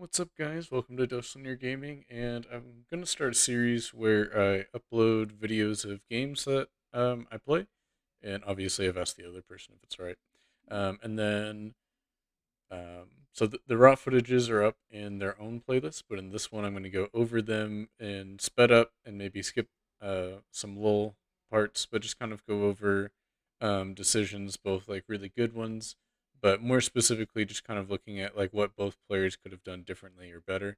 What's up, guys? Welcome to Coastline Gaming, and I'm gonna start a series where I upload videos of games that I play, and obviously I've asked the other person if it's all right. And then so the raw footages are up in their own playlist, but in this one I'm going to go over them and sped up and maybe skip some lull parts, but just kind of go over decisions, both like really good ones, but more specifically just kind of looking at like what both players could have done differently or better.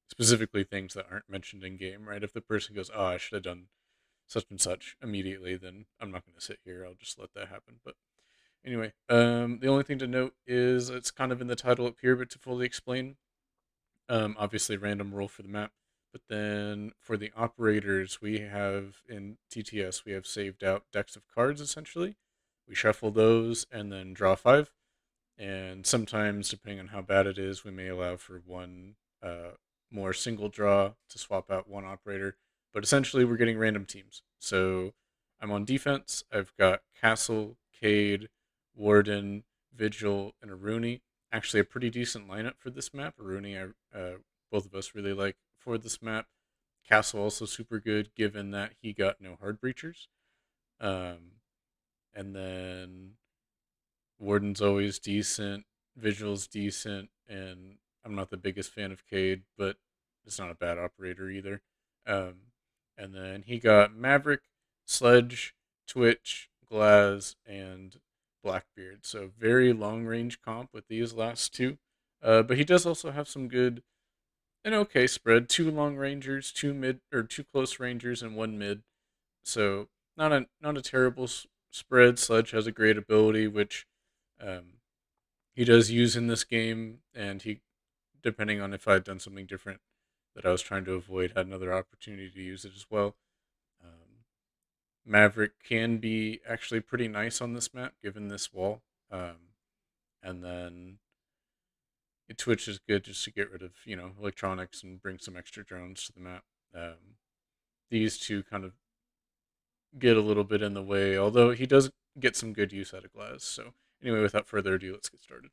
Specifically things that aren't mentioned in game, right? If the person goes, "Oh, I should have done such and such immediately," then I'm not going to sit here. I'll just let that happen. But anyway, the only thing to note is it's kind of in the title up here, but to fully explain, obviously random roll for the map. But then for the operators, we have in TTS, we have saved out decks of cards essentially. We shuffle those and then draw five. And sometimes, depending on how bad it is, we may allow for one more single draw to swap out one operator. But essentially, we're getting random teams. So I'm on defense. I've got Castle, Cade, Warden, Vigil, and a Rooney. Actually, a pretty decent lineup for this map. A Rooney, both of us really like for this map. Castle also super good, given that he got no hard breachers. Um, and then Warden's always decent, Vigil's decent, and I'm not the biggest fan of Cade, but it's not a bad operator either. Um, and then he got Maverick, Sledge, Twitch, Glaz, and Blackbeard. So very long range comp with these last two. But he does also have some good, an okay spread. Two long rangers, two mid or two close rangers, and one mid. So not a terrible spread. Sledge has a great ability, which um, he does use in this game, and he, depending on if I had done something different that I was trying to avoid, had another opportunity to use it as well. Um, Maverick can be actually pretty nice on this map, given this wall. And then Twitch is good just to get rid of electronics and bring some extra drones to the map. These two kind of get a little bit in the way, although he does get some good use out of Glass. So anyway, without further ado, let's get started.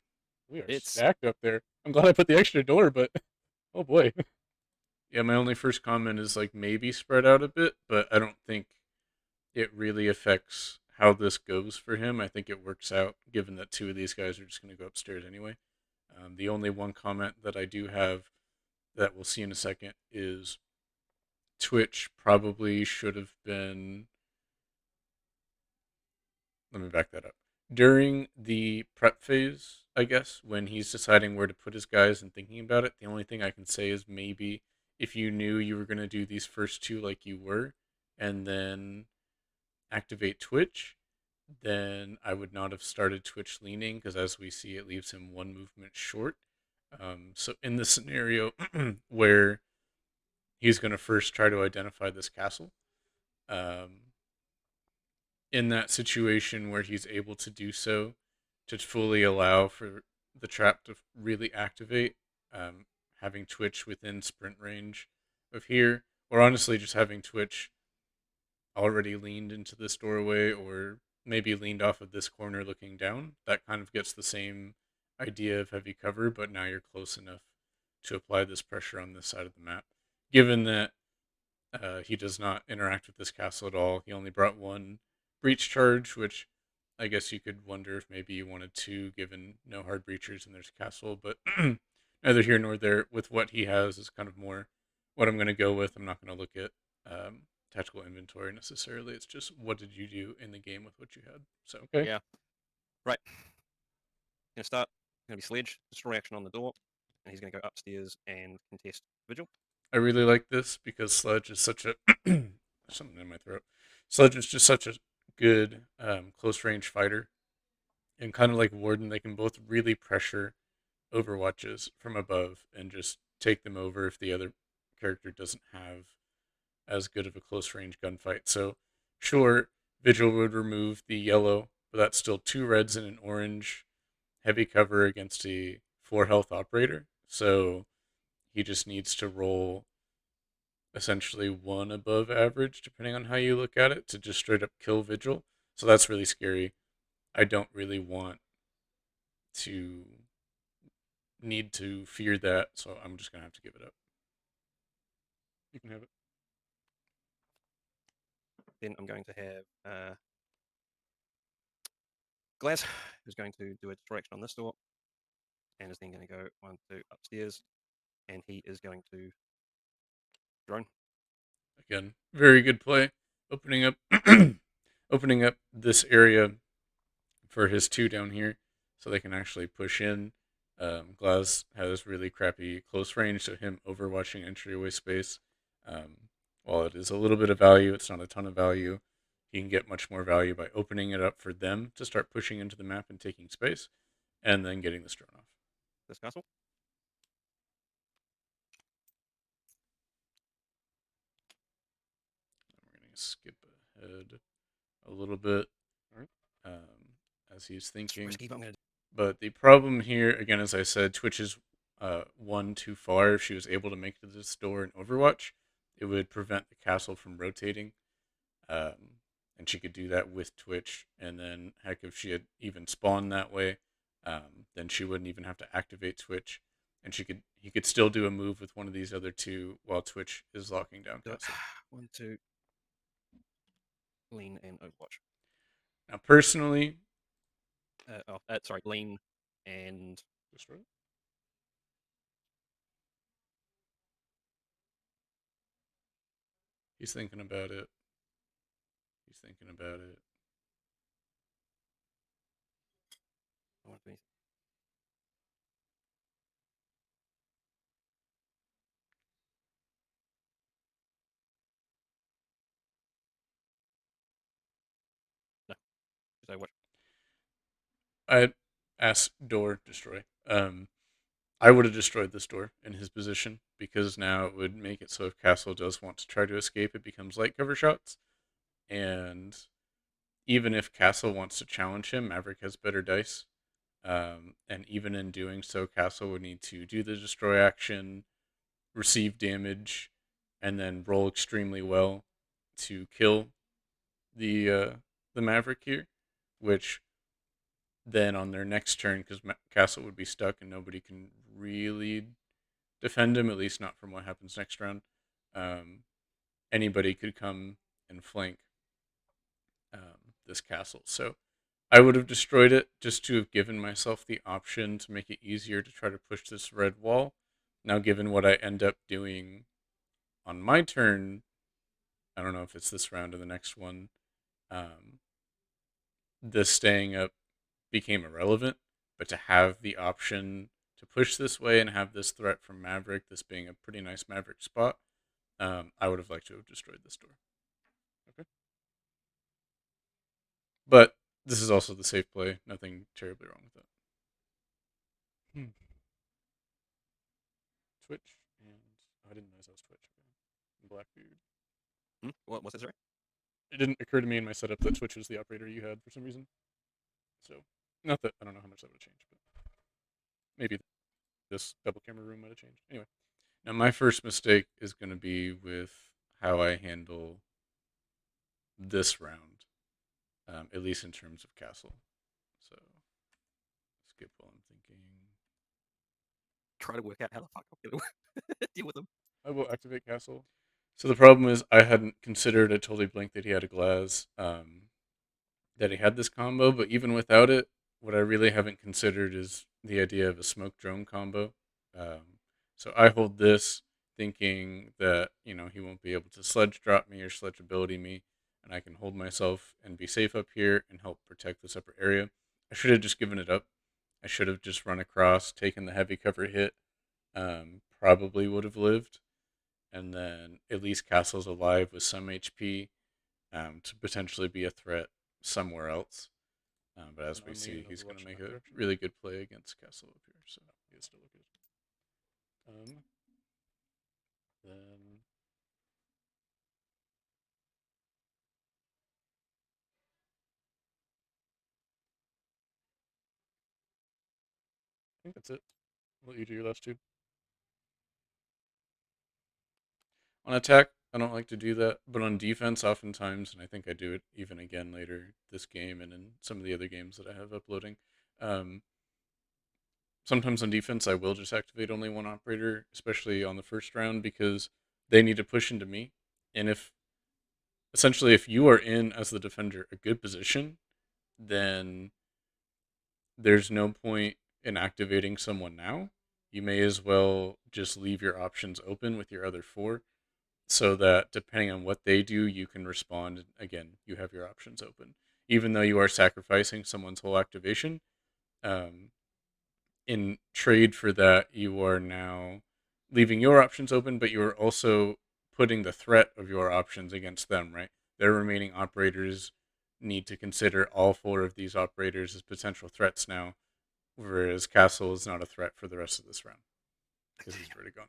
We are It's stacked up there. I'm glad I put the extra door, but oh boy. Yeah, my only first comment is like maybe spread out a bit, but I don't think it really affects how this goes for him. I think it works out given that two of these guys are just going to go upstairs anyway. The only one comment that I do have that we'll see in a second is Twitch probably should have been. Let me back that up. During the prep phase, I guess, when he's deciding where to put his guys and thinking about it, the only thing I can say is maybe if you knew you were going to do these first two like you were, and then activate Twitch, then I would not have started Twitch leaning because, as we see, it leaves him one movement short. So, in the scenario where he's going to first try to identify this castle, um, in that situation where he's able to do so, to fully allow for the trap to really activate, um, having Twitch within sprint range of here, or honestly just having Twitch already leaned into this doorway or maybe leaned off of this corner looking down, that kind of gets the same idea of heavy cover, but now you're close enough to apply this pressure on this side of the map. Given that he does not interact with this castle at all, he only brought one breach charge, which I guess you could wonder if maybe you wanted two, given no hard breachers and there's a castle, but neither here nor there. With what he has is kind of more what I'm going to go with. I'm not going to look at tactical inventory necessarily. It's just what did you do in the game with what you had. So okay, yeah, right. Gonna start. Gonna be Sledge, just reaction on the door, and he's gonna go upstairs and contest Vigil. I really like this because Sledge is such a something in my throat. Sledge is just such a good close range fighter, and kind of like Warden, they can both really pressure Overwatches from above and just take them over if the other character doesn't have as good of a close range gunfight. So, sure, Vigil would remove the yellow, but that's still two reds and an orange heavy cover against a 4 health operator. So, he just needs to roll essentially one above average, depending on how you look at it, to just straight up kill Vigil. So, that's really scary. I don't really want to need to fear that, so I'm just gonna have to give it up. You can have it. Then I'm going to have Glass, who's going to do a distraction on this door, and is then going to go 1, 2 upstairs, and he is going to drone. Again, very good play. Opening up, opening up this area for his two down here, so they can actually push in. Glaz has really crappy close range, so him overwatching entryway space. Um, while it is a little bit of value, it's not a ton of value. He can get much more value by opening it up for them to start pushing into the map and taking space, and then getting the drone off. This castle. We're going to skip ahead a little bit um, as he's thinking. Risky, but I'm going to. But the problem here, again, as I said, Twitch is one too far. If she was able to make it to this door in Overwatch, it would prevent the castle from rotating. And she could do that with Twitch. And then, heck, if she had even spawned that way, then she wouldn't even have to activate Twitch. And he could still do a move with one of these other two while Twitch is locking down castle. 1, 2. Lean and Overwatch. Now, personally, Sorry, lean and destroy. He's thinking about it. He's thinking about it. No, just Overwatch. I'd ask door destroy. I would have destroyed this door in his position because now it would make it so if Castle does want to try to escape, it becomes light cover shots. And even if Castle wants to challenge him, Maverick has better dice. And even in doing so, Castle would need to do the destroy action, receive damage, and then roll extremely well to kill the Maverick here, which then on their next turn, because Castle would be stuck and nobody can really defend him, at least not from what happens next round. Anybody could come and flank this castle. So I would have destroyed it just to have given myself the option to make it easier to try to push this red wall. Now, given what I end up doing on my turn, I don't know if it's this round or the next one, this staying up became irrelevant. But to have the option to push this way and have this threat from Maverick, this being a pretty nice Maverick spot, I would have liked to have destroyed this door. Okay. But this is also the safe play. Nothing terribly wrong with that. Twitch and I didn't realize that was Twitch. Blackbeard. What's that, sorry? It didn't occur to me in my setup that Twitch was the operator you had for some reason. So, not that I don't know how much that would have changed, but maybe this double camera room might have changed. Anyway, now my first mistake is going to be with how I handle this round, at least in terms of castle. So, skip while I'm thinking. Try to work out how the fuck I'm going to deal with them. I will activate castle. So the problem is I hadn't considered, I totally blanked that he had a Glaz, that he had this combo, but even without it, what I really haven't considered is the idea of a smoke drone combo. So I hold this thinking that, he won't be able to sledge drop me or sledge ability me, and I can hold myself and be safe up here and help protect this upper area. I should have just given it up. I should have just run across, taken the heavy cover hit, probably would have lived. And then at least Castle's alive with some HP to potentially be a threat somewhere else. But as we see, he's going to make a really good play against Castle up here, so he has to look at it. Then I think that's it. I'll let you do your last two. On attack, I don't like to do that, but on defense, oftentimes, and I think I do it even again later this game and in some of the other games that I have uploading, um, sometimes on defense, I will just activate only one operator, especially on the first round, because they need to push into me. And if you are in as the defender a good position, then there's no point in activating someone now. You may as well just leave your options open with your other four so that depending on what they do, you can respond. Again, you have your options open. Even though you are sacrificing someone's whole activation, um, in trade for that, you are now leaving your options open, but you are also putting the threat of your options against them, right? Their remaining operators need to consider all four of these operators as potential threats now, whereas Castle is not a threat for the rest of this round because he's already gone.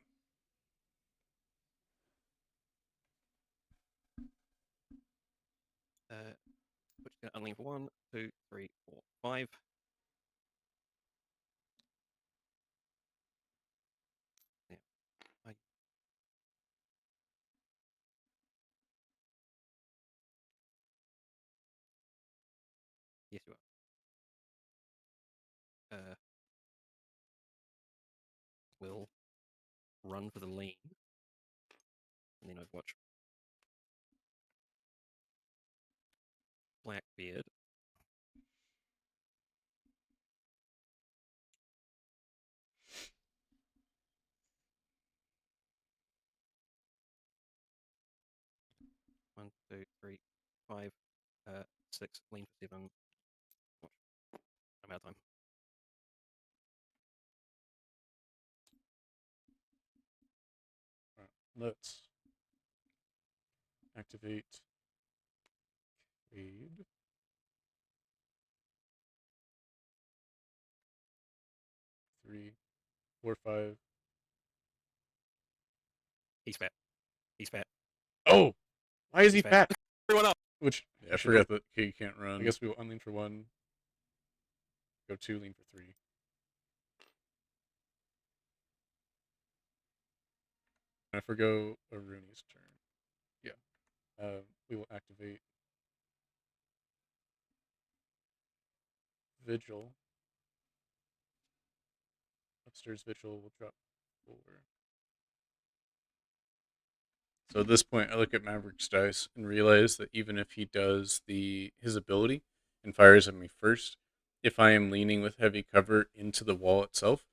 Which is going to unlink for 1, 2, 3, 4, 5. Yeah. Yes, you are. Will run for the lane, and then Overwatch. Blackbeard. One, two, three, 5, 6, lane for 7. Watch. I'm out of time. Right, let's activate trade. Three, four, five. He's fat. He's fat. Oh, why is he He's fat. fat? Everyone up. Which I forgot that he can't run. I guess we will unlean for 1, go 2, lean for 3. I forgo a Rooney's turn. Yeah. We will activate Vigil. Upstairs Vigil will drop 4. So at this point, I look at Maverick's dice and realize that even if he does his ability and fires at me first, if I am leaning with heavy cover into the wall itself,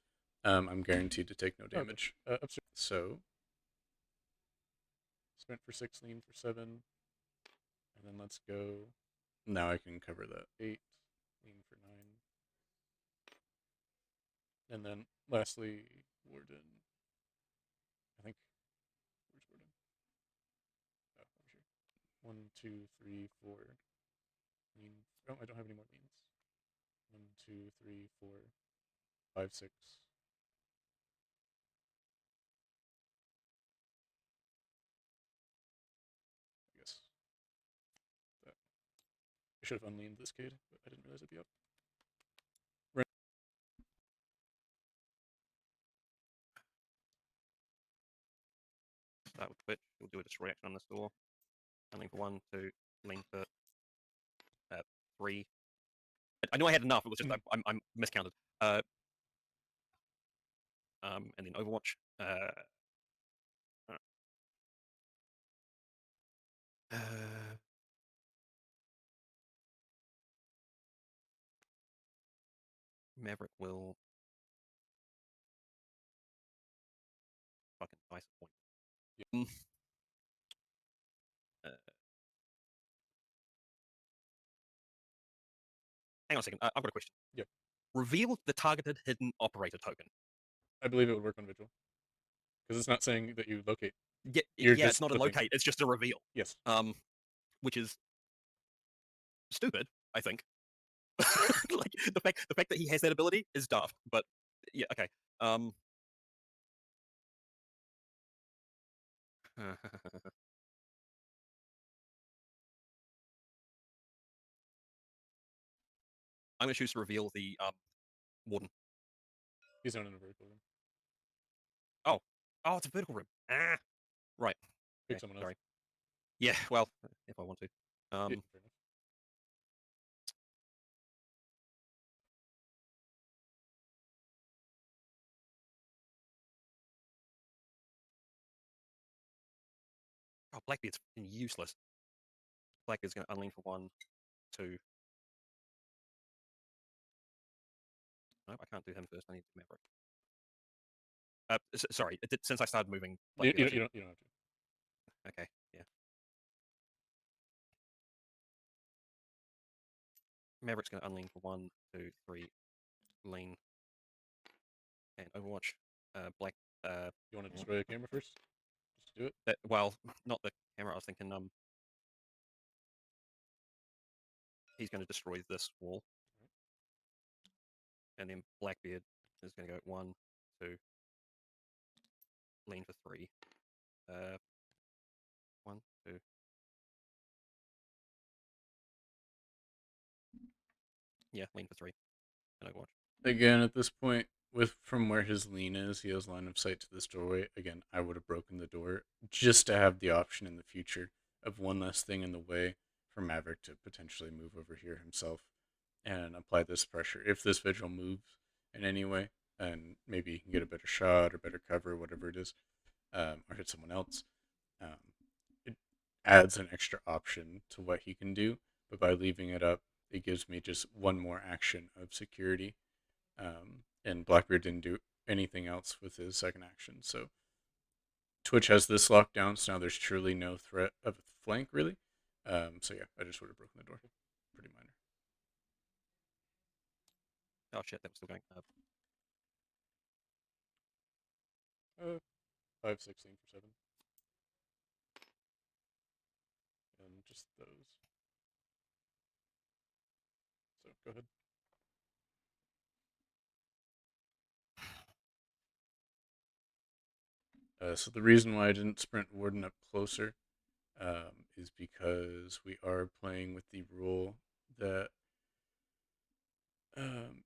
I'm guaranteed to take no damage. So sprint for 6, lean for 7, and then let's go. Now I can cover that 8, lean for 9, and then lastly Warden. I think where's Warden? Oh, over here. 1, 2, 3, 4. Lean. Oh, I don't have any more leans. 1, 2, 3, 4, 5, 6. I guess that I should have unleaned this kid, but I didn't realize it'd be up. Right. Start with Twitch. We'll do a destroy action on this door. Unlink for 1, 2, lean for 3. I knew I had enough. It was just I'm miscounted. And then Overwatch. Maverick will fucking disappoint. Yeah. Hang on a second. I've got a question. Yep. Reveal the targeted hidden operator token. I believe it would work on Vigil because it's not saying that you locate. Yeah, You're yeah, it's just not a flipping. locate. It's just a reveal. Yes. Which is stupid, I think. Like the fact that he has that ability is daft. But yeah, okay. I'm gonna choose to reveal the warden. He's not in a vertical room. Oh, oh, it's a vertical room. Ah, right. Pick Okay, someone else. sorry. Yeah, well, if I want to. Yeah, fair enough. Blackbeard's useless. Blackbeard's going to unlean for 1, 2. No, I can't do him first. I need to Maverick. Sorry, since I started moving You, Blackbeard, you, I don't, you, should. don't, you don't have to. Okay, yeah. Maverick's going to unlean for 1, 2, 3, lean, and Overwatch. Black. You want to destroy the camera first? Just do it. Well, not the camera. I was thinking. He's going to destroy this wall, and then Blackbeard is going to go 1, 2, lean for 3. 1, 2. Yeah, lean for 3. And Overwatch. Again, at this point, with from where his lean is, he has line of sight to this doorway. Again, I would have broken the door just to have the option in the future of one less thing in the way for Maverick to potentially move over here himself and apply this pressure. If this vigil moves in any way, and maybe he can get a better shot or better cover, whatever it is, or hit someone else, um, it adds an extra option to what he can do. But by leaving it up, it gives me just one more action of security, and Blackbeard didn't do anything else with his second action. So Twitch has this locked down, so now there's truly no threat of a flank, really. So yeah, I just would have broken the door. Pretty minor. Oh shit, that was still going. 516 for 7. And just those. So go ahead. So the reason why I didn't sprint Warden up closer is because we are playing with the rule that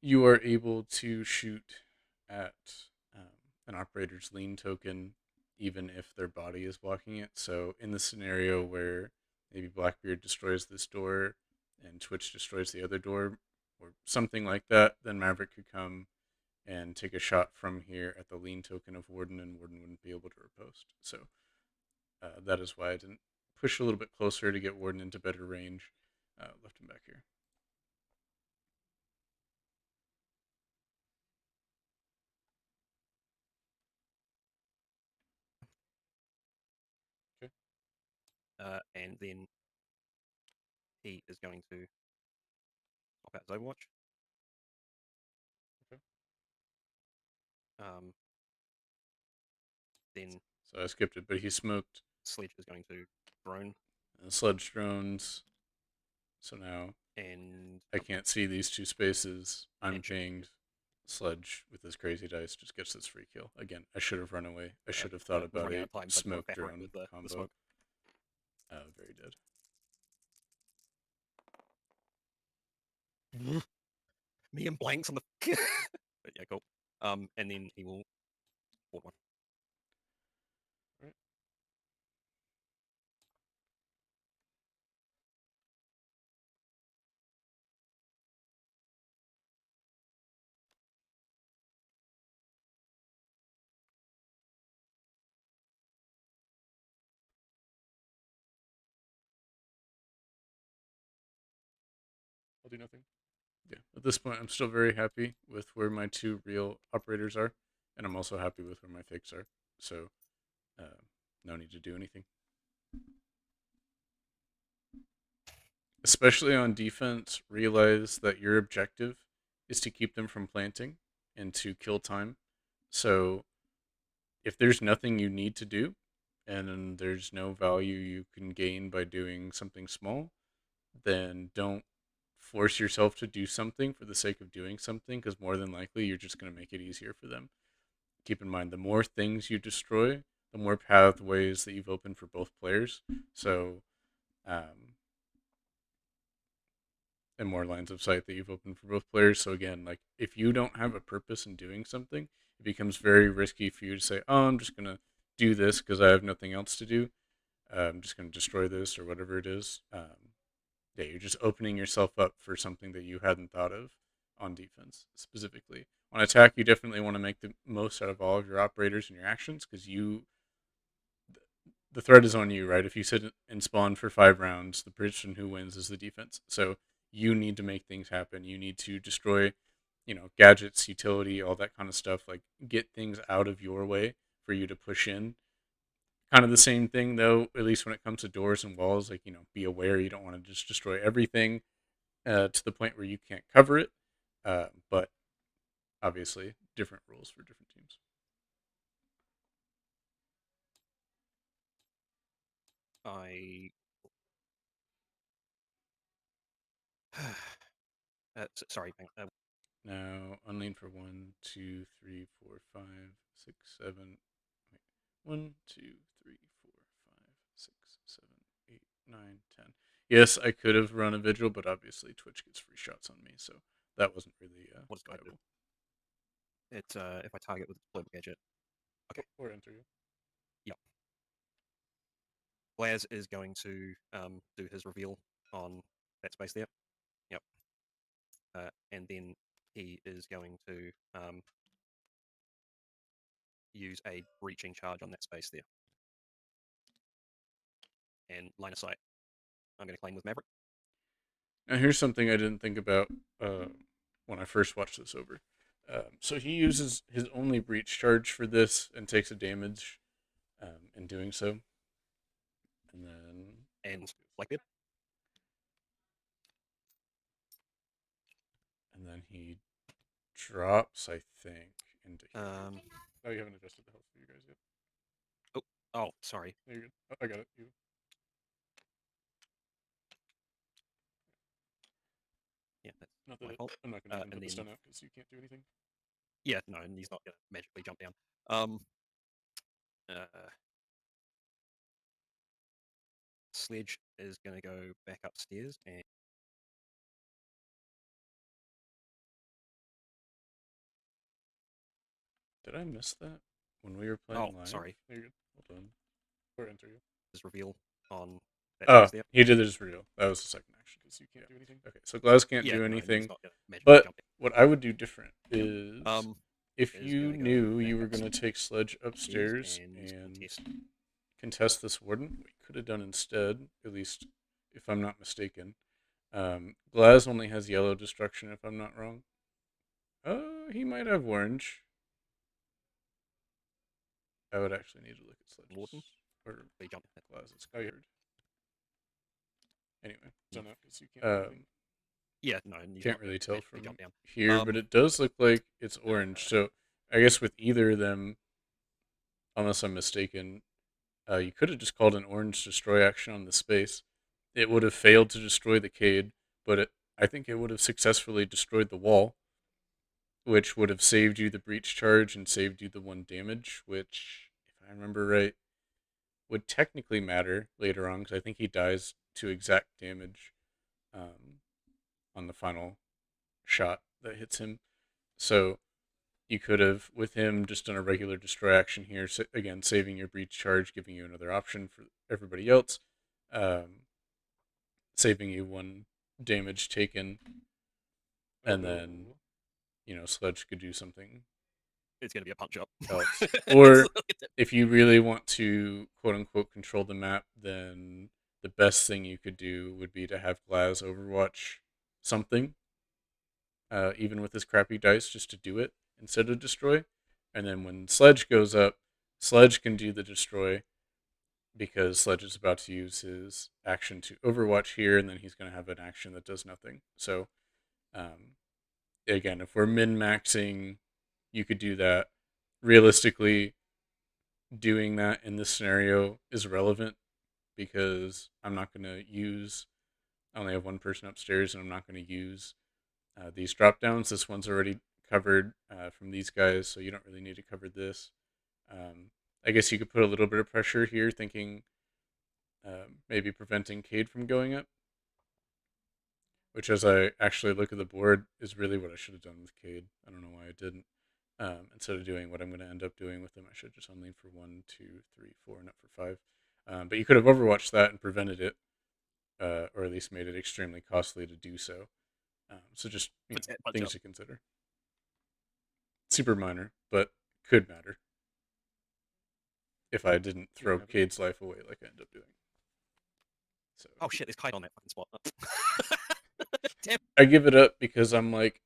you are able to shoot at an operator's lean token even if their body is blocking it. So in the scenario where maybe Blackbeard destroys this door and Twitch destroys the other door or something like that, then Maverick could come and take a shot from here at the lean token of Warden, and Warden wouldn't be able to riposte. So that is why I didn't push a little bit closer to get Warden into better range. Left him back here. Okay. And then he is going to pop out his Overwatch. Okay. Um, then So I skipped it, but he smoked Sledge is going to drone sledge drones. So now and I can't see these two spaces. I'm and shoot. pinged. Sledge with his crazy dice just gets this free kill. Again, I should have run away. I should have thought Was about running out a of time, but smoke battering drone with the combo. smoke. Very dead. Me and blanks on the. But yeah, cool. And then he will board 1. Right. I'll do nothing. Yeah. At this point, I'm still very happy with where my two real operators are, and I'm also happy with where my fakes are. So, no need to do anything. Especially on defense, realize that your objective is to keep them from planting and to kill time. So, if there's nothing you need to do, and there's no value you can gain by doing something small, then don't force yourself to do something for the sake of doing something, because more than likely you're just going to make it easier for them. Keep in mind, the more things you destroy, the more pathways that you've opened for both players. So, and more lines of sight that you've opened for both players. So again, like if you don't have a purpose in doing something, it becomes very risky for you to say, "Oh, I'm just gonna do this because I have nothing else to do. I'm just gonna destroy this or whatever it is." Yeah, you're just opening yourself up for something that you hadn't thought of on defense specifically. On attack, you definitely want to make the most out of all of your operators and your actions because the threat is on you, right? If you sit and spawn for 5 rounds, the person who wins is the defense. So you need to make things happen. You need to destroy, gadgets, utility, all that kind of stuff. Like get things out of your way for you to push in. Kind of the same thing though, at least when it comes to doors and walls. Like be aware you don't want to just destroy everything to the point where you can't cover it. But obviously, different rules for different teams. I sorry, Now, unlane for 1, 2, 3, 4, 5, 6, 7. Wait. 1, 2, 3, 4, 5, 6, 7, 8, 9, 10. Yes, I could have run a vigil, but obviously Twitch gets free shots on me, so that wasn't really what it's going to do? viable. It's if I target with a deployable gadget. Okay. Or enter you. Yep. Blaz is going to do his reveal on that space there. Yep. And then he is going to use a breaching charge on that space there. And line of sight, I'm going to claim with Maverick. Now, here's something I didn't think about when I first watched this over. So he uses his only breach charge for this and takes a damage in doing so. And then. And Blackbeard. And then he drops, I think, into here. Oh, you haven't adjusted the health for you guys yet. Oh, sorry. No, you're good. Oh, I got it. You. Yeah, that's Not my that fault. I'm not going to even And put the then, stun out because you can't do anything. yeah, no, and he's not going to magically jump down. Sledge is going to go back upstairs and Did I miss that when we were playing live? sorry. No, you're good. Hold on. Or enter you. His reveal on that Oh, space there. he did this real. That was the second action because you can't do anything. Okay, so Glass can't Yeah, do no, and he's anything. not going to magically But jump what I would do different is down. if Is you going to go knew back you were going to take Sledge upstairs upstairs and and contest. contest this warden, what you could have done instead, at least if I'm not mistaken. Glaz only has yellow destruction, if I'm not wrong. He might have orange. I would actually need to look at Sledge's Warden. or They jump. Glaz's. I heard. Anyway, No. because you can't. Yeah, no, and he's Can't not really going to tell magically from jump down. here, but it does look like it's orange. So I guess with either of them, unless I'm mistaken, you could have just called an orange destroy action on the space. It would have failed to destroy the Cade, but I think it would have successfully destroyed the wall, which would have saved you the breach charge and saved you the 1 damage, which, if I remember right, would technically matter later on because I think he dies to exact damage on the final shot that hits him. So you could have, with him, just done a regular destroy action here, again, saving your breach charge, giving you another option for everybody else, saving you 1 damage taken, and then, Sledge could do something It's going to be a punch up. else. Or if you really want to, quote unquote, control the map, then the best thing you could do would be to have Glaz overwatch something, even with his crappy dice, just to do it instead of destroy. And then when Sledge goes up, Sledge can do the destroy because Sledge is about to use his action to overwatch here, and then he's going to have an action that does nothing. So, again, if we're min maxing, you could do that. Realistically, doing that in this scenario is relevant because I'm not going to use. I only have 1 person upstairs, and I'm not going to use these drop downs. This one's already covered from these guys, so you don't really need to cover this. I guess you could put a little bit of pressure here, thinking maybe preventing Cade from going up, which, as I actually look at the board, is really what I should have done with Cade. I don't know why I didn't. Instead of doing what I'm going to end up doing with him, I should just unlean for 1, 2, 3, 4, and up for 5. But you could have overwatched that and prevented it, or at least made it extremely costly to do so. So just things to consider. Super minor, but could matter if I didn't You can throw have it. Cade's life away like I ended up doing. So Oh shit, there's kite on that fucking spot. Damn. I give it up because I'm like,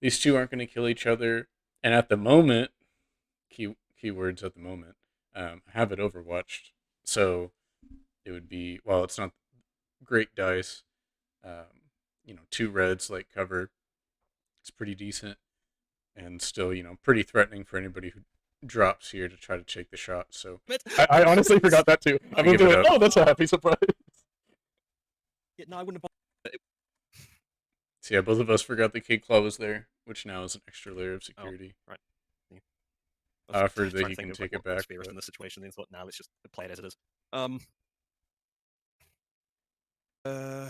these two aren't going to kill each other, and at the moment, keywords at the moment, I have it overwatched, so it would be, while it's not great dice, two reds like cover, it's pretty decent, and still, pretty threatening for anybody who drops here to try to take the shot. So I honestly forgot that too. I I'm gonna give be like, oh, that's a happy surprise. Yeah, no, I wouldn't have. So yeah, both of us forgot the Kid Claw was there, which now is an extra layer of Oh, security. right. Yeah. I was Offered that trying he to think can of like take it what was back, fairest but in this situation, and thought, now let's just play it as it is. Uh,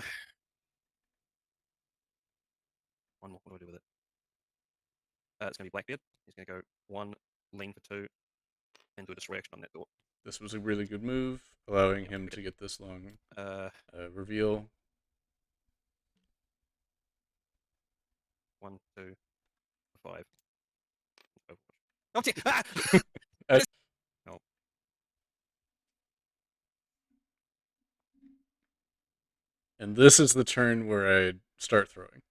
one more. What do I do with it? It's going to be Blackbeard. He's going to go one, lean for two, and do a destroy action on that door. this was a really good move, allowing Yeah, him to get this long reveal. 1, 2, 5. Oh, ah! Oh, And this is the turn where I start throwing.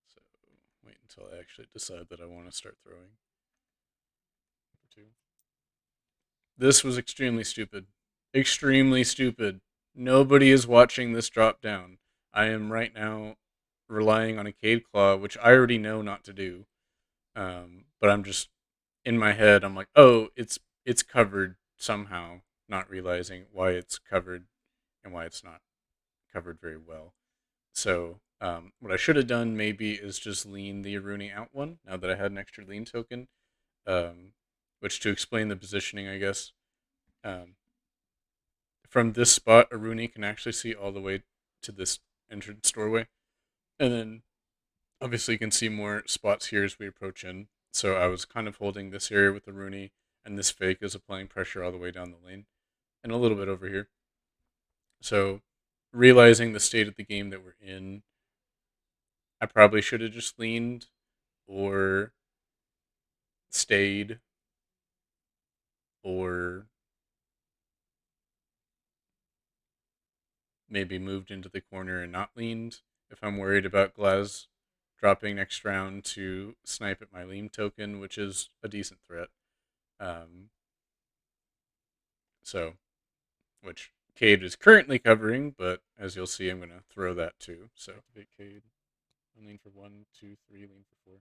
So wait until I actually decide that I want to start throwing. This was extremely stupid. Extremely stupid. Nobody is watching this drop down. I am right now relying on a Cade Claw, which I already know not to do. But I'm just in my head. I'm like, oh, it's covered somehow, not realizing why it's covered and why it's not covered very well. So what I should have done maybe is just lean the Aruni out one now that I had an extra lean token. Which, to explain the positioning, I guess, um, from this spot, Aruni can actually see all the way to this entrance doorway, and then obviously you can see more spots here as we approach in. So I was kind of holding this area with Aruni, and this fake is applying pressure all the way down the lane, and a little bit over here. So realizing the state of the game that we're in, I probably should have just leaned or stayed or maybe moved into the corner and not leaned if I'm worried about Glaz dropping next round to snipe at my lean token, which is a decent threat. Um, so, which Cade is currently covering, but as you'll see, I'm going to throw that too. So, activate Cade. Lean for 1, 2, 3, lean for 4.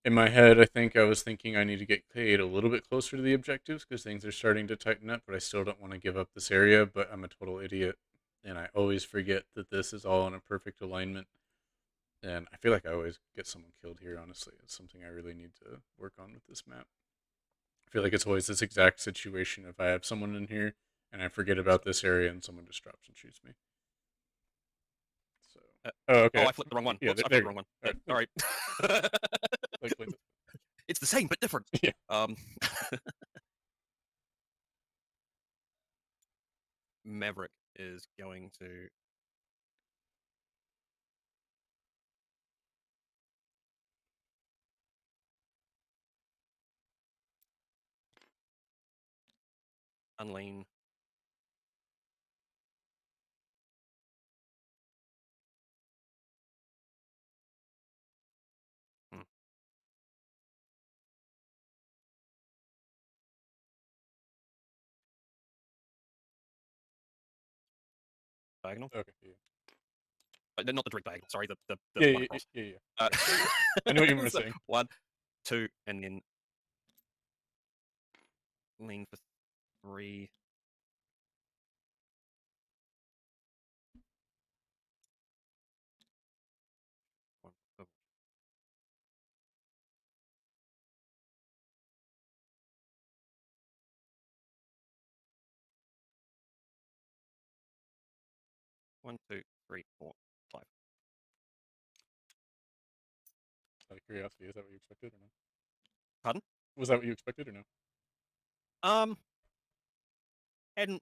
In my head, I think I was thinking I need to get Cade a little bit closer to the objectives because things are starting to tighten up, but I still don't want to give up this area, but I'm a total idiot. And I always forget that this is all in a perfect alignment. And I feel like I always get someone killed here, honestly. It's something I really need to work on with this map. I feel like it's always this exact situation. If I have someone in here and I forget about this area and someone just drops and shoots me. So, okay. I flipped the wrong one. Yeah, Whoops, I there flipped the you wrong one. go. All right. Like, It's the same but different. yeah. Maverick is going to unlean. Diagonal. Okay. Yeah. Not the direct diagonal. Sorry, the Yeah, one yeah, across. yeah, yeah. I know what you were So saying. 1, 2, and then lean for 3. One, oh, 1, 2, 3, 4, 5. Out of curiosity, is that what you expected or no? Pardon? Was that what you expected or no? Um, and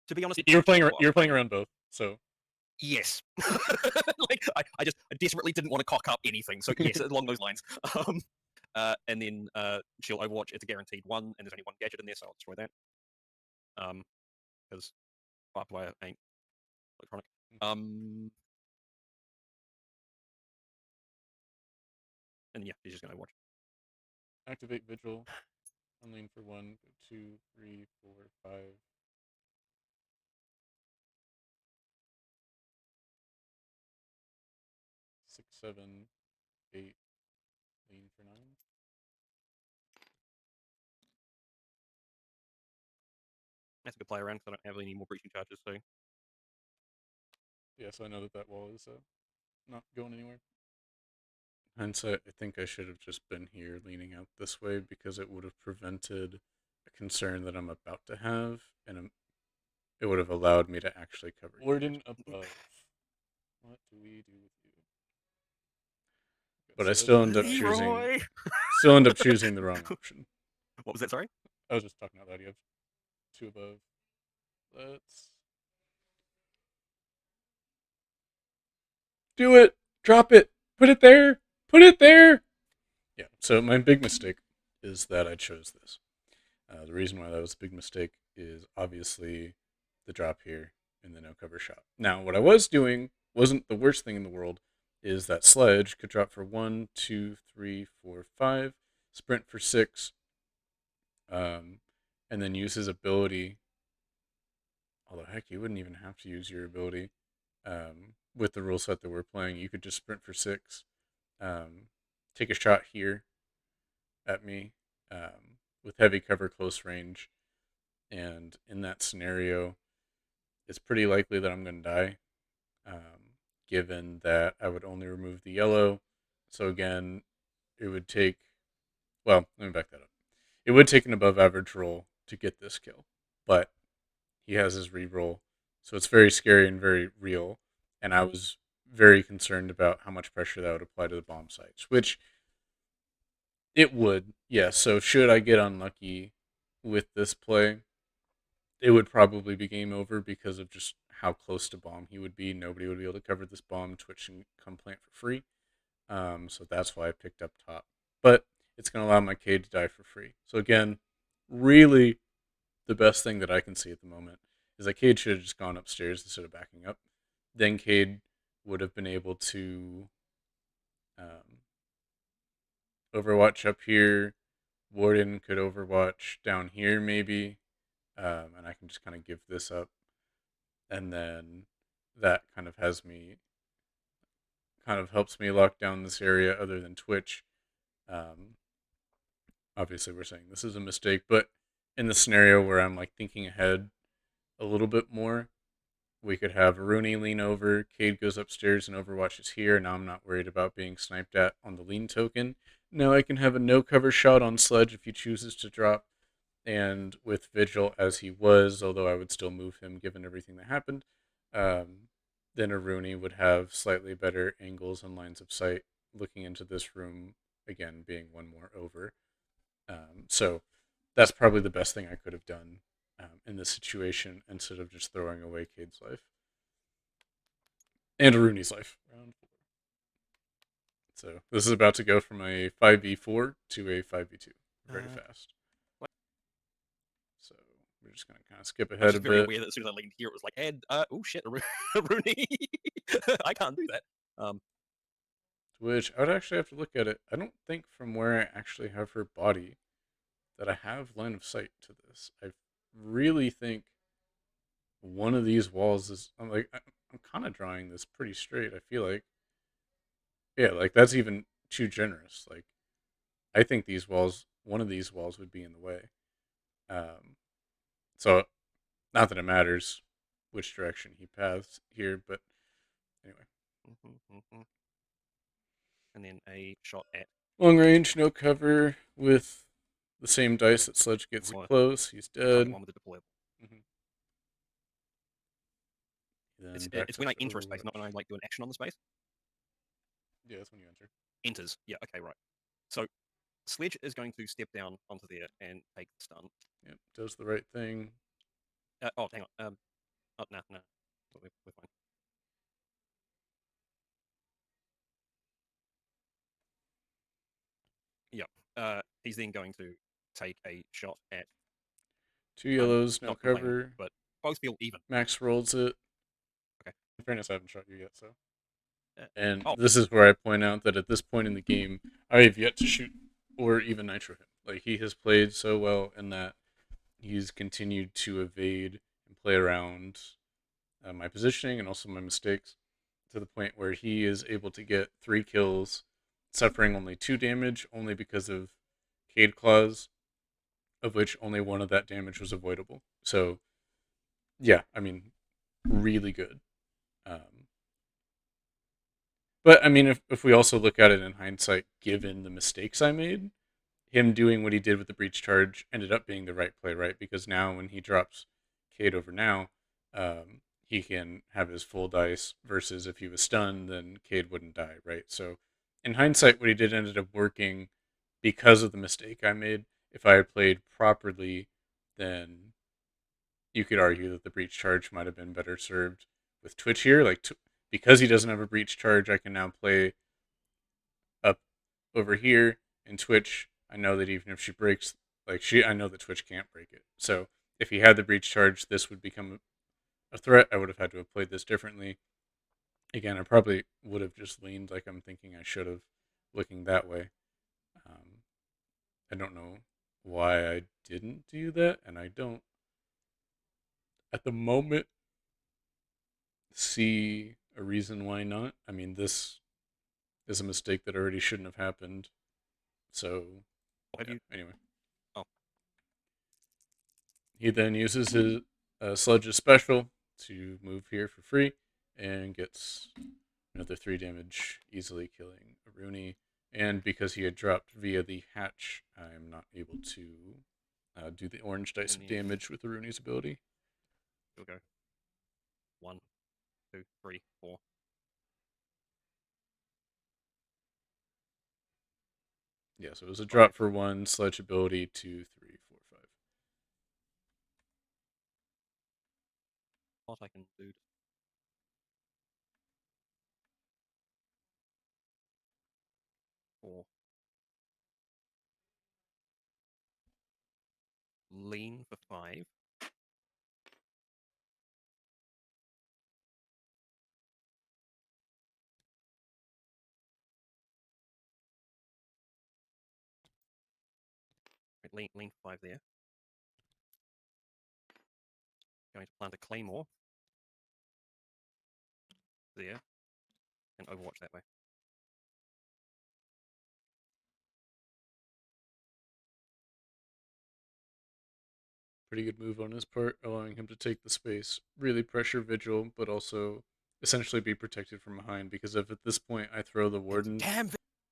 to be honest, You were playing. You were playing around both. So yes. Like I just desperately didn't want to cock up anything. So yes, along those lines. And then she'll Overwatch. It's a guaranteed one, and there's only one gadget in there, so I'll destroy that. Because Firefly ain't electronic. And yeah, she's just gonna watch. Activate Vigil. Unlean for 1, go 2, 3, 4, 5, 6, 7, 8. Lean for 9. That's a good play around because I don't have any more breaching charges. So Yeah, so I know that that wall is not going anywhere. Hindsight, I think I should have just been here leaning out this way because it would have prevented a concern that I'm about to have, and it would have allowed me to actually cover you. Warden above. What do we do with you? But I still end up choosing. Leroy. Still end up choosing the wrong option. What was that? Sorry. I was just talking out loud. You have 2 above. Let's do it. Drop it. Put it there. Put it there. Yeah. So my big mistake is that I chose this. The reason why that was a big mistake is obviously the drop here and the no cover shot. Now, what I was doing wasn't the worst thing in the world. Is that Sledge could drop for 1, 2, 3, 4, 5, sprint for 6, and then use his ability. Although heck, you wouldn't even have to use your ability with the rule set that we're playing. You could just sprint for 6, take a shot here at me with heavy cover close range, and in that scenario, it's pretty likely that I'm going to die, given that I would only remove the yellow. So again, it would take, well, let me back that up. It would take an above average roll to get this kill, but he has his reroll, so it's very scary and very real, and I was very concerned about how much pressure that would apply to the bomb sites, which it would, yes. So should I get unlucky with this play, it would probably be game over because of just how close to bomb he would be. Nobody would be able to cover this bomb. Twitch and come plant for free. So that's why I picked up top. But it's going to allow my Cade to die for free. So again, really the best thing that I can see at the moment is that Cade should have just gone upstairs instead of backing up. Then Cade would have been able to Overwatch up here. Warden could Overwatch down here maybe. And I can just kind of give this up. And then that kind of helps me lock down this area other than Twitch. Obviously, we're saying this is a mistake, but in the scenario where I'm like thinking ahead a little bit more, we could have Rooney lean over, Cade goes upstairs and Overwatches here. Now I'm not worried about being sniped at on the lean token. Now I can have a no cover shot on Sledge if he chooses to drop, and with Vigil as he was, although I would still move him given everything that happened, then a Rooney would have slightly better angles and lines of sight looking into this room, again being one more over. So that's probably the best thing I could have done in this situation instead of just throwing away Cade's life and Rooney's life. Round 4. So this is about to go from a 5v4 to a 5v2 very fast. So we're just going to kind of skip I was ahead a just very bit. aware that as soon as I leaned here, it was like, and oh shit, Rooney. I can't do that. Which I would actually have to look at it. I don't think from where I actually have her body that I have line of sight to this. I really think one of these walls is. I'm kind of drawing this pretty straight. I feel like, yeah, like that's even too generous. Like I think one of these walls would be in the way. So not that it matters which direction he paths here, but anyway. And then a shot at Long range, no cover with the same dice that Sledge gets it close. He's dead. One with the deployable. Mm-hmm. It's when I enter a space, not when I like do an action on the space. Yeah, that's when you enter. Enters. Yeah. Okay. Right. So Sledge is going to step down onto there and take the stun. Yep, does the right thing. Oh, hang on. Oh, no. We're fine. He's then going to take a shot at Two yellows, no not complaining, cover. but both feel even. Max rolls it. Okay. In fairness, I haven't shot you yet, so. Uh, And oh, this is where I point out that at this point in the game, I have yet to shoot or even nitro him. Like, he has played so well in that he's continued to evade and play around my positioning and also my mistakes to the point where he is able to get 3 kills, suffering only 2 damage, only because of Cade Claws, of which only one of that damage was avoidable. So, yeah, I mean, really good. Um, but I mean, if we also look at it in hindsight, given the mistakes I made, him doing what he did with the breach charge ended up being the right play, right? Because now when he drops Cade over now, he can have his full dice versus if he was stunned, then Cade wouldn't die, right? So in hindsight, what he did ended up working because of the mistake I made. If I had played properly, then you could argue that the breach charge might have been better served with Twitch here. Like, because he doesn't have a breach charge, I can now play up over here in Twitch. I know that even if she breaks, I know that Twitch can't break it. So if he had the breach charge, this would become a threat. I would have had to have played this differently. Again, I probably would have just leaned like I'm thinking I should have, looking that way. Um, I don't know why I didn't do that, and I don't at the moment see a reason why not. I mean, this is a mistake that already shouldn't have happened. So, have yeah. you? Anyway, Oh, he then uses his Sludge's special to move here for free and gets another 3 damage, easily killing Aruni. And because he had dropped via the hatch, I'm not able to do the orange dice and of then damage with Aruni's ability. you'll go 1, 2, 3, 4. Yeah, so it was a drop 5. for 1, Sledge ability 2, 3, 4, 5. What I can do? For lean for 5. Right, lean for 5 there. Going to plant a claymore there and overwatch that way. Pretty good move on his part, allowing him to take the space, really pressure Vigil, but also essentially be protected from behind. Because if at this point I throw the Warden Damn.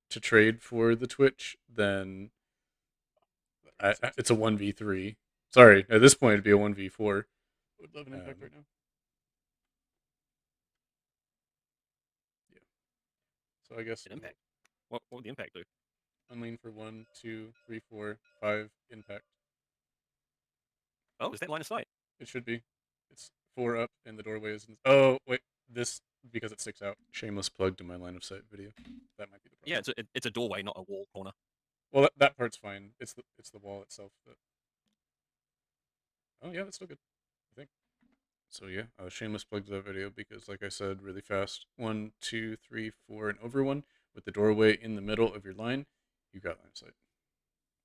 to trade for the Twitch, then it's a 1v3. Sorry, at this point it'd be a 1v4. Would love an impact right now. Yeah. So I guess An impact. What would the impact do? unlean for 1, 2, 3, 4, 5 impact. Oh, is that line of sight? It should be. It's 4 up and the doorway is. Oh wait, this because it sticks out. Shameless plug to my line of sight video. That might be the problem. Yeah, it's a doorway, not a wall corner. Well, that part's fine. It's the wall itself that. Oh yeah, that's still good. I think. So yeah, shameless plug to that video because, like I said, really fast. 1, 2, 3, 4, and over 1 with the doorway in the middle of your line. You got line of sight.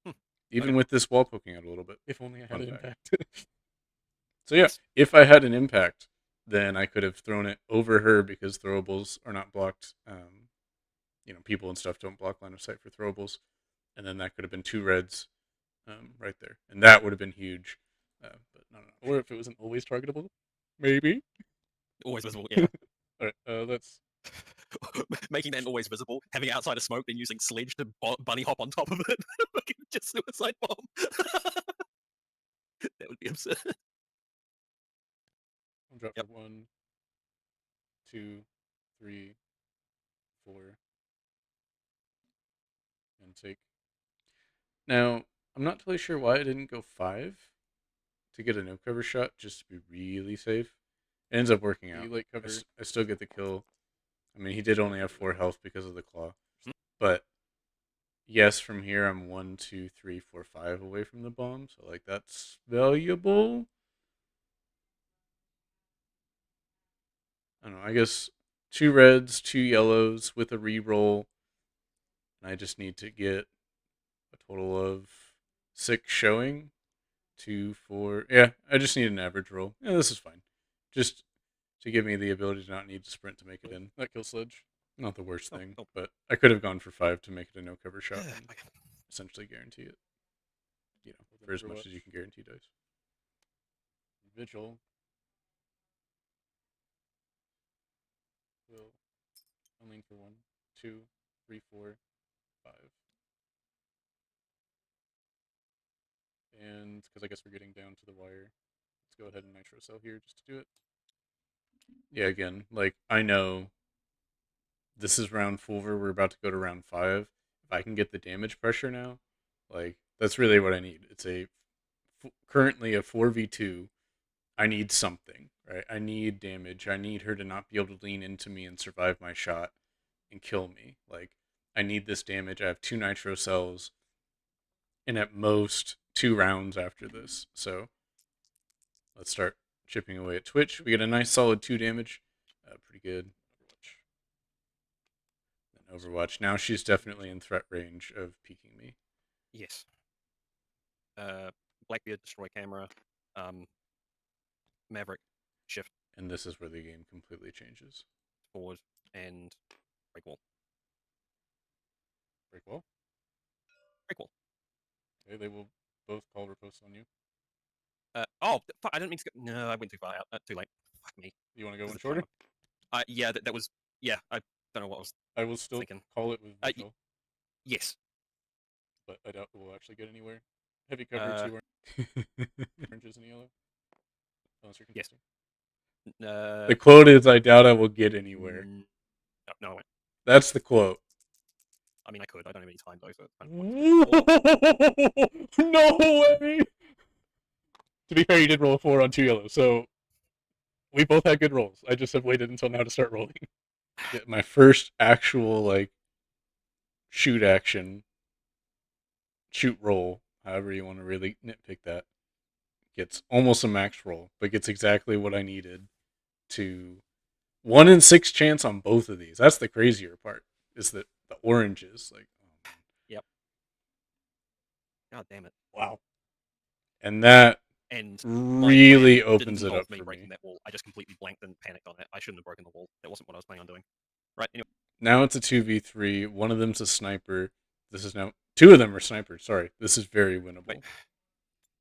Hmm. Even Okay. with this wall poking out a little bit. If only I had an fact. impact. So yeah, if I had an impact, then I could have thrown it over her because throwables are not blocked. People and stuff don't block line of sight for throwables, and then that could have been 2 reds right there, and that would have been huge. But no. Or if it wasn't always targetable, maybe. Always visible, yeah. All right, let's. Making them always visible, having it outside of smoke, then using sledge to bunny hop on top of it. Just suicide bomb. That would be absurd. I'll drop Yep. for 1, 2, 3, 4, and take. Now I'm not totally sure why I didn't go 5 to get a no cover shot, just to be really safe. It ends up working out. I still get the kill. I mean, he did only have 4 health because of the claw, but yes, from here I'm 1, 2, 3, 4, 5 away from the bomb, so like that's valuable. I don't know. I guess 2 reds, 2 yellows with a reroll, and I just need to get a total of 6 showing. 2, 4. Yeah, I just need an average roll. Yeah, this is fine. Just to give me the ability to not need to sprint to make it in. That kill sledge. Not the worst Oh, thing, oh. but I could have gone for 5 to make it a no cover shot and Okay. essentially guarantee it. For as much as you can guarantee dice. Vigil will only for 1, 2, 3, 4, 5. And because I guess we're getting down to the wire, let's go ahead and nitro cell here just to do it. Yeah, again, like I know this is round 4. We're about to go to round 5. If I can get the damage pressure now, like that's really what I need. It's currently a 4v2. I need something, right? I need damage. I need her to not be able to lean into me and survive my shot and kill me. Like I need this damage. I have 2 nitro cells and at most 2 rounds after this. So let's start chipping away at Twitch. We get a nice solid 2 damage. Pretty good. Overwatch. Now she's definitely in threat range of peeking me. Yes. Blackbeard, destroy camera. Maverick, shift And this is where the game completely changes. forward, and break wall. Break wall? Break wall. Okay, they will both call riposte on you. Oh, fuck, I didn't mean to go. No, I went too far out. Too late. Fuck me. You want to go This one is a shorter? timer. Yeah, that was. Yeah, I don't know what I was I will still thinking. call it with Vigil, Yes. but I doubt we'll actually get anywhere. Heavy cover, Uh, 2 oranges and yellow. Unless you're yes. contesting. Uh, The quote is, I doubt I will get anywhere. no, no, I went. That's the quote. I mean, I could. I don't have any time though, so it's kind No way! To be fair, you did roll a 4 on 2 yellows, so we both had good rolls. I just have waited until now to start rolling. Get my first actual, like, shoot action, shoot roll, however you want to really nitpick that. Gets almost a max roll, but gets exactly what I needed to 1 in 6 chance on both of these. That's the crazier part. Is that the oranges like? Oh man. Yep. God damn it. Wow. And that And my really plan didn't opens it involve up me for breaking me. that wall. I just completely blanked and panicked on it. I shouldn't have broken the wall. That wasn't what I was planning on doing. Right. Anyway. Now it's a 2v3. One of them's a sniper. This is now 2 of them are snipers. Sorry, this is very Wait. winnable.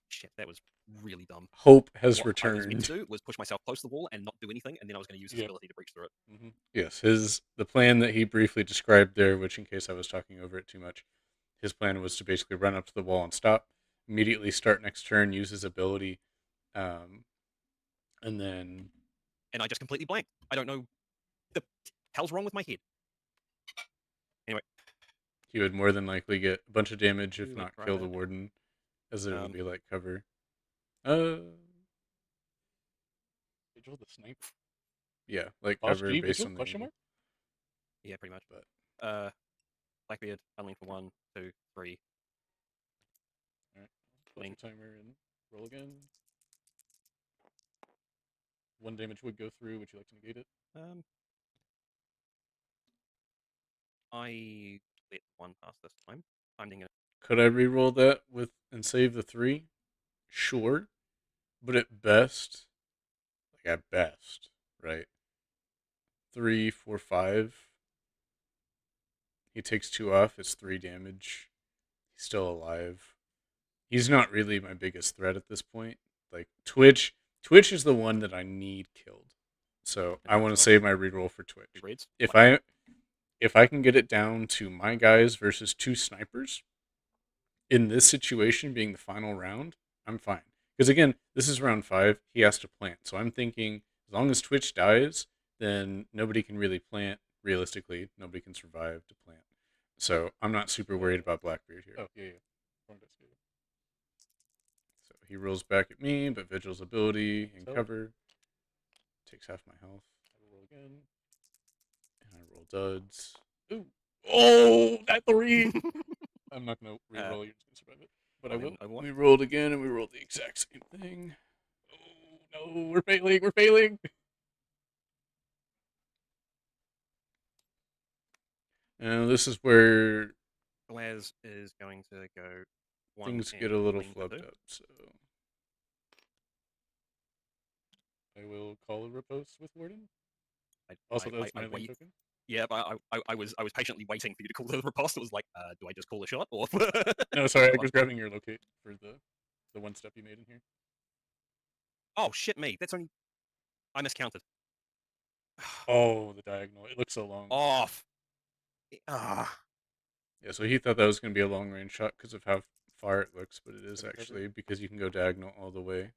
Shit, that was really dumb. Hope has What I was meant returned. to do was push myself close to the wall and not do anything, and then I was going to use his Yep. ability to breach through it. Mm-hmm. Yes, the plan that he briefly described there, which in case I was talking over it too much, his plan was to basically run up to the wall and stop, immediately start next turn, use his ability, and then And I just completely blanked. I don't know the hell's wrong with my head. Anyway. he would more than likely get a bunch of damage, if Let's not try kill the that. warden, as it would be like cover. Vigil the sniper. Yeah, like Boss cover G based Vigil? on the Question angle. mark? Yeah, pretty much. But Blackbeard, unlink for 1, 2, 3. all right, put your timer and roll again. 1 damage would go through. Would you like to negate it? I let 1 pass this time. I'm thinking. Could I re-roll that with and save the 3? Sure, but at best, right? 3, 4, 5. He takes 2 off. It's 3 damage. He's still alive. He's not really my biggest threat at this point. Like Twitch is the one that I need killed. So I want to save my reroll for Twitch. If I can get it down to my guys versus 2 snipers in this situation being the final round, I'm fine. Because again, this is round 5. He has to plant. So I'm thinking as long as Twitch dies, then nobody can really plant. Realistically, nobody can survive to plant. So I'm not super worried about Blackbeard here. Oh, yeah. So he rolls back at me, but Vigil's ability and cover takes half my health. I roll again. And I roll duds. Ooh. Oh, that 3! I'm not gonna Uh, re-roll. You're just gonna survive it, but I while in will. Overwatch. We rolled again, and we rolled the exact same thing. Oh no, we're failing. We're failing. And this is where Blaz is going to go one things get and a little lean for flubbed two. up. So I will call a riposte with Warden. Also, that was I my lane wait. token. Yeah, but I was patiently waiting for you to call the riposte. It was like, do I just call a shot or No, what's sorry, I the was one? grabbing your locate for the one step you made in here. Oh shit, me. That's only I miscounted. Oh, the diagonal. It looks so long. Off. Ah. Yeah, so he thought that was going to be a long range shot because of how far it looks, but it is Second treasure. actually because you can go diagonal all the way.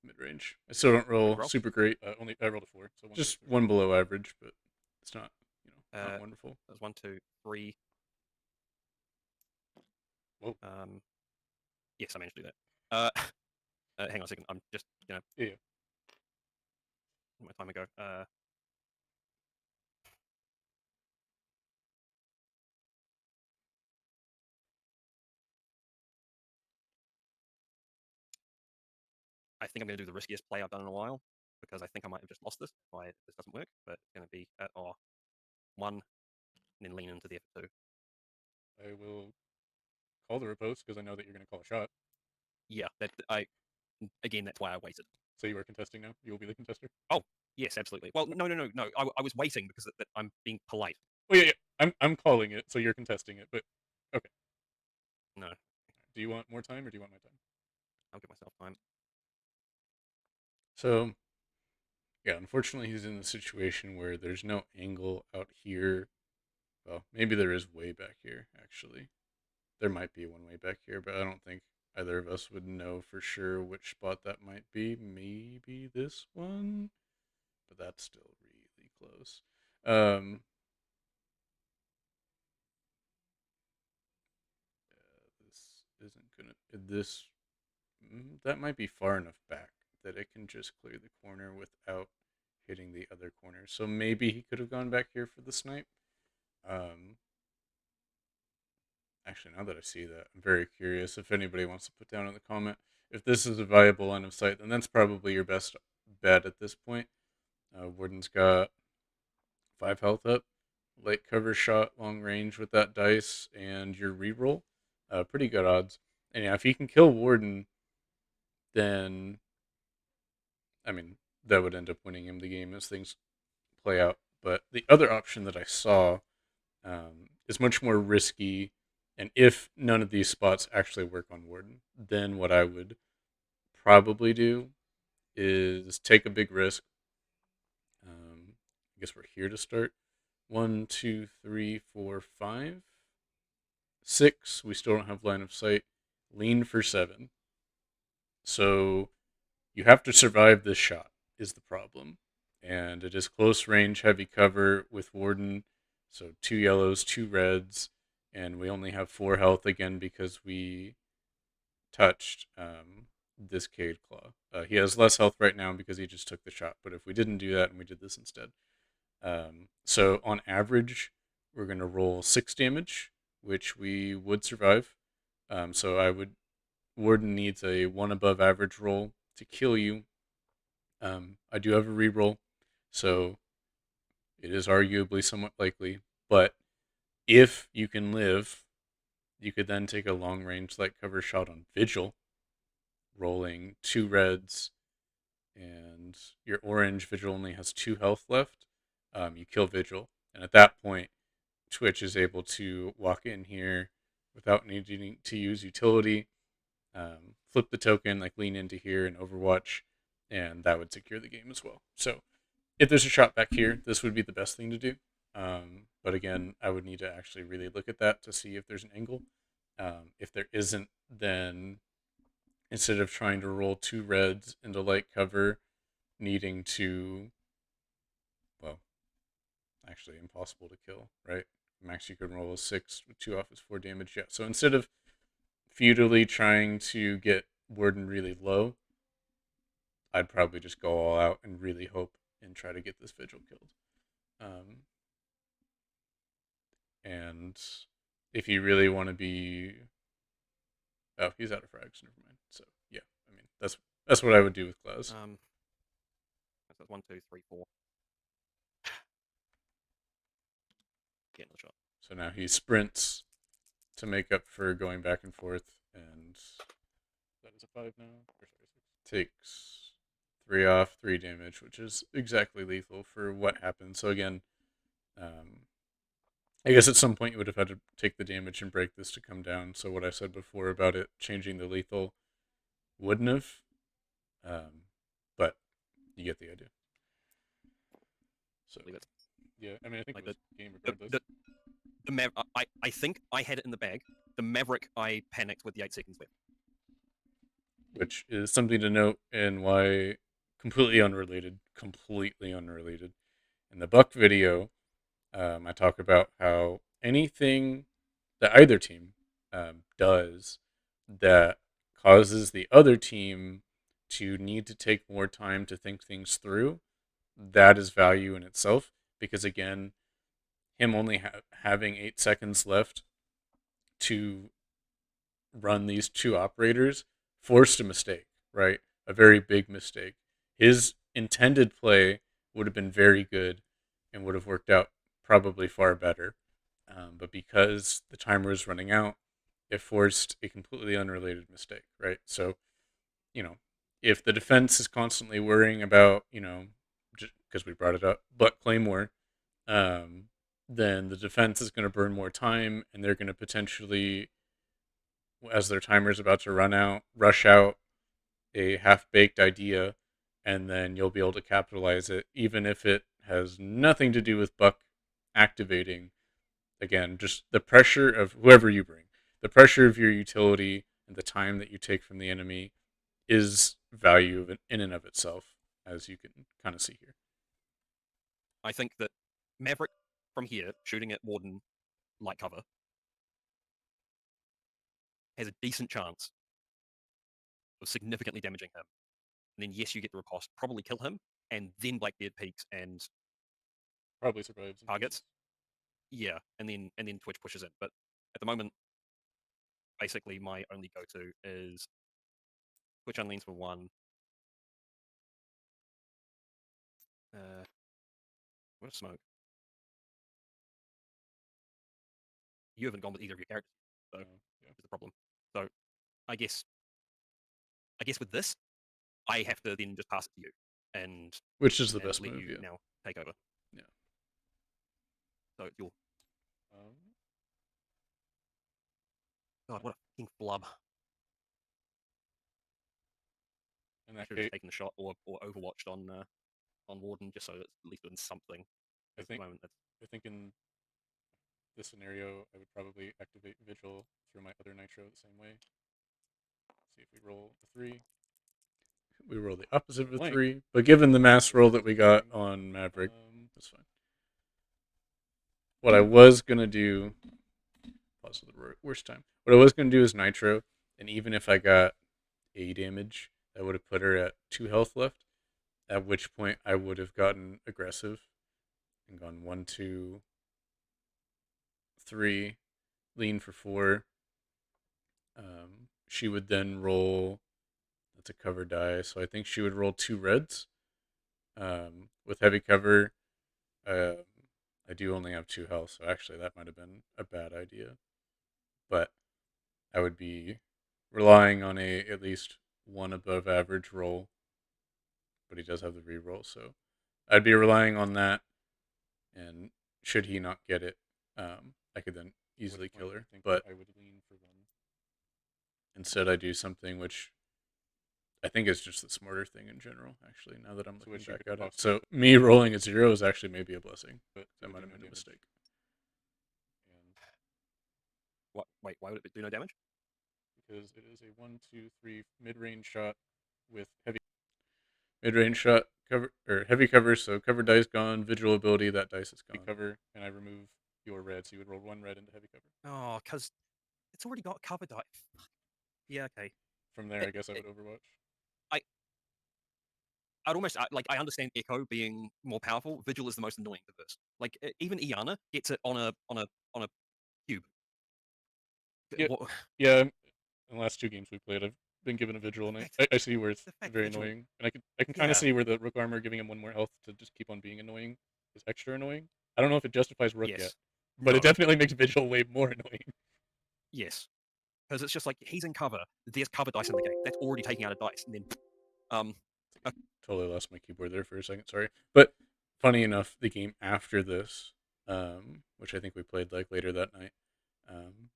Mid range. I still don't What'd roll you roll? super great. Only I rolled a 4, so just one below average, but it's not not Uh, wonderful. That's one, two, three. Whoa. Yes, I managed to do that. Hang on a second. I'm just gonna Yeah, yeah. let my timer go. I think I'm gonna do the riskiest play I've done in a while because I think I might have just lost this if this doesn't work. But it's gonna be at one and then lean into the F2. I will call the riposte because I know that you're going to call a shot. Yeah, that I again. That's why I waited. So you are contesting now. You will be the contester. Oh, yes, absolutely. Well, no. I was waiting because I'm being polite. Oh yeah, yeah. I'm calling it, so you're contesting it. But okay. No, Do you want more time or do you want my time? I'll give myself time. So yeah, unfortunately, he's in a situation where there's no angle out here. Well, maybe there is way back here, actually. There might be one way back here, but I don't think either of us would know for sure which spot that might be. Maybe this one, but that's still really close. This isn't gonna. This that might be far enough back that it can just clear the corner without hitting the other corner. So maybe he could have gone back here for the snipe. Um, Actually, now that I see that, I'm very curious if anybody wants to put down in the comment if this is a viable line of sight. Then that's probably your best bet at this point. Warden's got 5 health up, light cover shot, long range with that dice, and your reroll. Pretty good odds. And yeah, if you can kill Warden, then I mean that would end up winning him the game as things play out. But the other option that I saw is much more risky. And if none of these spots actually work on Warden, then what I would probably do is take a big risk. I guess we're here to start. 1, 2, 3, 4, 5, 6. We still don't have line of sight. Lean for 7. So you have to survive this shot, is the problem. And it is close range, heavy cover with Warden. So 2 yellows, 2 reds. And we only have 4 health again because we touched this Cade Claw. He has less health right now because he just took the shot. But if we didn't do that and we did this instead. So on average, we're going to roll 6 damage, which we would survive. So I would. Warden needs a 1 above average roll to kill you. I do have a reroll, so it is arguably somewhat likely. But if you can live, you could then take a long range light cover shot on Vigil, rolling 2 reds, and your orange Vigil only has 2 health left. You kill Vigil, and at that point, Twitch is able to walk in here without needing to use utility, flip the token, like lean into here and Overwatch, and that would secure the game as well. So if there's a shot back here, this would be the best thing to do. But again, I would need to actually really look at that to see if there's an angle. If there isn't, then instead of trying to roll 2 reds into light cover, needing to, well, actually impossible to kill, right? Max you can roll a 6 with 2 off is 4 damage. Yeah. So instead of futilely trying to get Warden really low, I'd probably just go all out and really hope and try to get this Vigil killed. And if you really want to be, oh, he's out of frags. Never mind. So yeah, I mean that's what I would do with Klaus. Um, that's 1, 2, 3, 4. Get another shot. So now he sprints to make up for going back and forth, and that is a 5 now. Or sorry, 6. Takes 3 off, 3 damage, which is exactly lethal for what happened. So again, um, I guess at some point you would have had to take the damage and break this to come down. So what I said before about it changing the lethal wouldn't have, um, but you get the idea. So Leave it. yeah, I mean I think Like it was game the, regardless, the, I think I had it in the bag. The Maverick, I panicked with the 8 seconds left. which is something to note and why completely unrelated. In the Buck video, I talk about how anything that either team does that causes the other team to need to take more time to think things through, that is value in itself. Because again, him only having 8 seconds left to run these two operators forced a mistake, right? A very big mistake. His intended play would have been very good and would have worked out probably far better. But because the timer was running out, it forced a completely unrelated mistake, right? So, you know, if the defense is constantly worrying about, just because we brought it up, but Claymore, um, then the defense is going to burn more time and they're going to potentially, as their timer is about to run out, rush out a half baked idea, and then you'll be able to capitalize it, even if it has nothing to do with Buck activating. Again, just the pressure of whoever you bring, the pressure of your utility, and the time that you take from the enemy is value in and of itself, as you can kind of see here. I think that Maverick from here shooting at Warden light cover has a decent chance of significantly damaging him. And then yes, you get the riposte, probably kill him, and then Blackbeard peaks and Probably survives in pieces. targets. Yeah, and then Twitch pushes in. But at the moment, basically my only go-to is Twitch unleans for 1. What a smoke. You haven't gone with either of your characters, so No, yeah. is the problem. So I guess I guess with this, I have to then just pass it to you and Which is the and best let move, you yeah. now take over. Yeah. So it's your Um, God, what a fucking flub. in I that should have case, just taken the shot or overwatched on Warden just so it's at least doing something. I Because at the think moment that's I think in this scenario, I would probably activate Vigil through my other Nitro the same way. See if we roll a 3. We roll the opposite of a 3, but given the mass roll that we got on Maverick, that's fine. What I was going to do, pause at the worst time, what I was going to do is Nitro, and even if I got A damage, that would have put her at 2 health left, at which point I would have gotten aggressive and gone 1, 2, 3, lean for 4. She would then roll. That's a cover die, so I think she would roll 2 reds. With heavy cover, uh, I do only have 2 health, so actually that might have been a bad idea. But I would be relying on a at least one above average roll, but he does have the reroll, so I'd be relying on that. And should he not get it, I could then easily kill her. But I would lean for 1. Instead, I do something which I think is just the smarter thing in general. Actually, now that I'm looking back at it, so me rolling a 0 is actually maybe a blessing, but that might have been a mistake. what wait, why would it do no damage? Because it is a 1, 2, 3 mid-range shot with mid-range shot cover or heavy cover. So cover dice gone, vigil ability, that dice is gone. Cover, and I remove your red, so you would roll 1 red into heavy cover. Oh, because it's already got a cover die. Yeah, okay. From there, I guess I would Overwatch. I I'd almost like I understand Echo being more powerful. Vigil is the most annoying to this. Like even Iana gets it on a cube. Yeah, What yeah. In the last two games we played, I've been given a vigil, the and fact I see where it's the fact very Vigil? annoying, and I can kind of Yeah. see where the Rook armor giving him one more health to just keep on being annoying is extra annoying. I don't know if it justifies Rook yet, Yes. but it No. definitely makes vigil way more annoying. Yes. Because it's just like he's in cover. There's cover dice in the game. That's already taking out a dice, and then um. Uh, Totally lost my keyboard there for a second. Sorry, but funny enough, the game after this, which I think we played like later that night, um,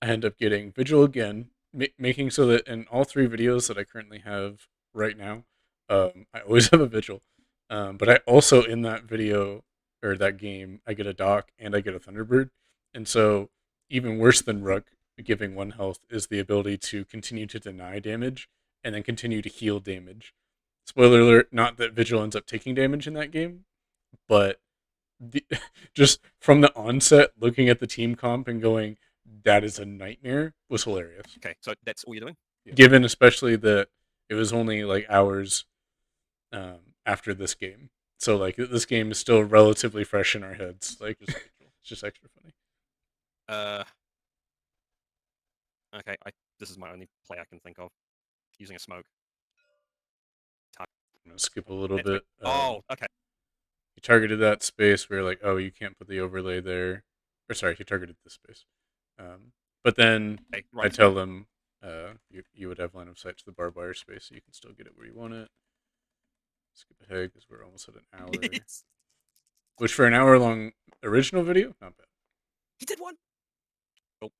I end up getting Vigil again, making so that in all three videos that I currently have right now, I always have a Vigil. But I also in that video or that game, I get a Dock and I get a Thunderbird, and so even worse than Rook giving one health is the ability to continue to deny damage and then continue to heal damage. Spoiler alert: not that Vigil ends up taking damage in that game, but the, just from the onset, looking at the team comp and going, "That is a nightmare," was hilarious. okay, so that's all you're doing. Yeah. Given especially that it was only like hours after this game, so like this game is still relatively fresh in our heads. Like it's just extra funny. Uh. Okay. This is my only play I can think of using a smoke. I'm gonna skip a little That's me. bit. Oh, okay. He targeted that space where like, oh, you can't put the overlay there. Or sorry, he targeted this space. But then Okay, I right. tell them you would have line of sight to the barbed wire space, so you can still get it where you want it. Skip ahead because we're almost at an hour. Yes. Which for an hour long original video, not bad. He did one. Oh,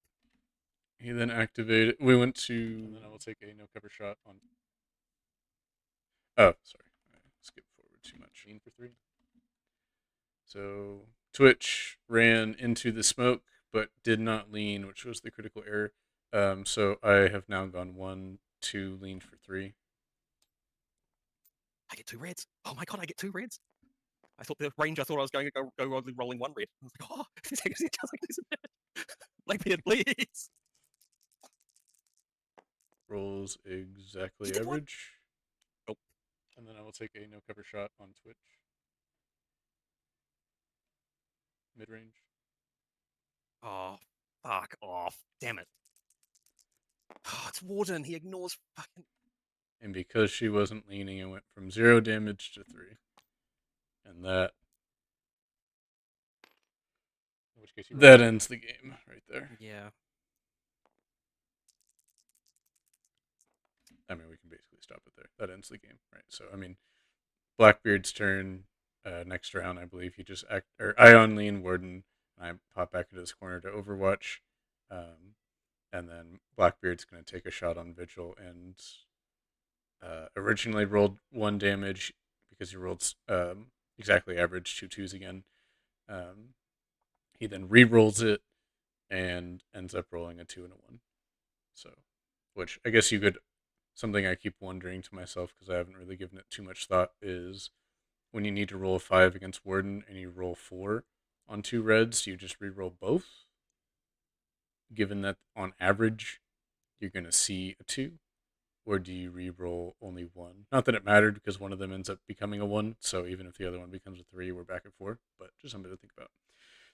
He then activated. We went to. And then I will take a no cover shot on. Oh, sorry. I skipped forward too much. Lean for three. So Twitch ran into the smoke, but did not lean, which was the critical error. So I have now gone 1-2, lean for three. I get two reds. Oh my god, I get two reds. I thought the range. I thought I was going to go rolling one red. I was like, oh, it does like this. Blackbeard, please. Rolls He exactly did one. average. Oh, And then I will take a no cover shot on Twitch. Mid range. oh, fuck off. Damn it. Oh, it's Warden. He ignores fucking. And because she wasn't leaning, it went from 0 damage to 3. And that. In which case, that ends the game right there. Yeah. I mean, we can basically stop it there. That ends the game, right? So, I mean, Blackbeard's turn next round, I believe he just or I on lean Warden, and I pop back into this corner to Overwatch, and then Blackbeard's going to take a shot on Vigil and originally rolled 1 damage because he rolled exactly average 2 2s again. He then re-rolls it and ends up rolling a 2 and a 1. So, which I guess you could. Something I keep wondering to myself because I haven't really given it too much thought is when you need to roll a 5 against Warden and you roll 4 on 2 reds, do you just re-roll both? Given that on average you're going to see a 2, or do you re-roll only 1? Not that it mattered because one of them ends up becoming a 1, so even if the other one becomes a 3, we're back at 4. But just something to think about.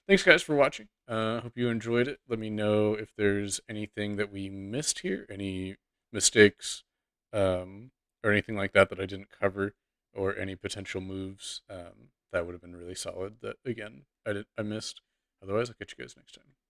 Thanks, guys, for watching. Hope you enjoyed it. Let me know if there's anything that we missed here, any mistakes, or anything like that that I didn't cover, or any potential moves that would have been really solid that, again, I missed. Otherwise, I'll catch you guys next time.